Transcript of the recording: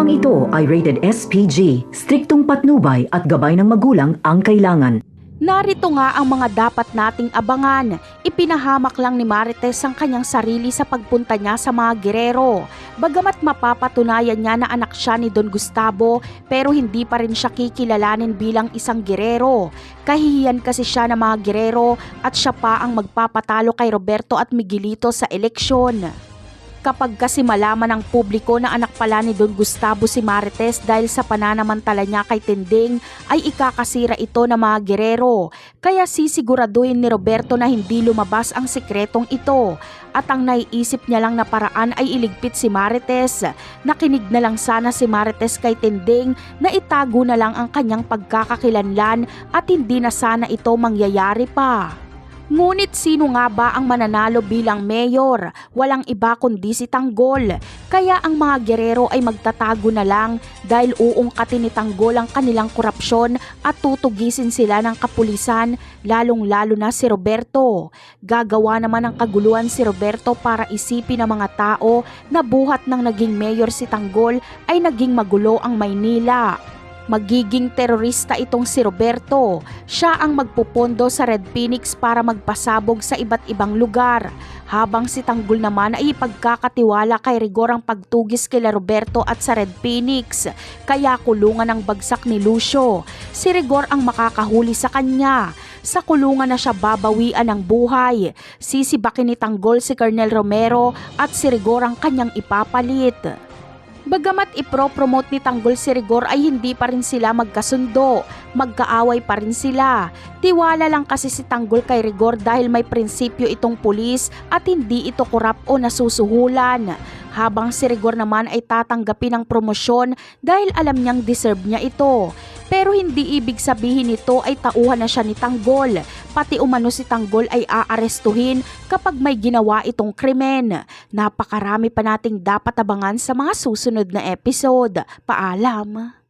Programang ito ay rated SPG, striktong patnubay at gabay ng magulang ang kailangan. Narito nga ang mga dapat nating abangan. Ipinahamak lang ni Marites ang kanyang sarili sa pagpunta niya sa mga gerero. Bagamat mapapatunayan niya na anak siya ni Don Gustavo, pero hindi pa rin siya kikilalanin bilang isang gerero. Kahihiyan kasi siya ng mga gerero at siya pa ang magpapatalo kay Roberto at Miguelito sa eleksyon. Kapag kasi malaman ng publiko na anak pala ni Don Gustavo si Marites dahil sa pananamantala niya kay Tinding, ay ikakasira ito ng mga gerero. Kaya sisiguraduhin ni Roberto na hindi lumabas ang sikretong ito. At ang naiisip niya lang na paraan ay iligpit si Marites. Nakinig na lang sana si Marites kay Tinding na itago na lang ang kanyang pagkakakilanlan at hindi na sana ito mangyayari pa. Ngunit sino nga ba ang mananalo bilang mayor? Walang iba kundi si Tanggol. Kaya ang mga gerero ay magtatago na lang dahil uungkatin ni Tanggol ang kanilang korupsyon at tutugisin sila ng kapulisan, lalong-lalo na si Roberto. Gagawa naman ng kaguluhan si Roberto para isipin ng mga tao na buhat ng naging mayor si Tanggol ay naging magulo ang Maynila. Magiging terorista itong si Roberto. Siya ang magpupondo sa Red Phoenix para magpasabog sa iba't ibang lugar. Habang si Tanggol naman ay ipagkakatiwala kay Rigor ang pagtugis kila Roberto at sa Red Phoenix. Kaya kulungan ang bagsak ni Lucio. Si Rigor ang makakahuli sa kanya. Sa kulungan na siya babawian ng buhay. Sisibakin ni Tanggol si Colonel Romero at si Rigor ang kanyang ipapalit. Bagamat ipropromote ni Tanggol si Rigor ay hindi pa rin sila magkasundo, magkaaway pa rin sila. Tiwala lang kasi si Tanggol kay Rigor dahil may prinsipyo itong pulis at hindi ito korap o nasusuhulan. Habang si Rigor naman ay tatanggapin ng promosyon dahil alam niyang deserve niya ito. Pero hindi ibig sabihin nito ay tauhan na siya ni Tanggol. Pati umano si Tanggol ay aarestuhin kapag may ginawa itong krimen. Napakarami pa nating dapat abangan sa mga susunod na episode. Paalam!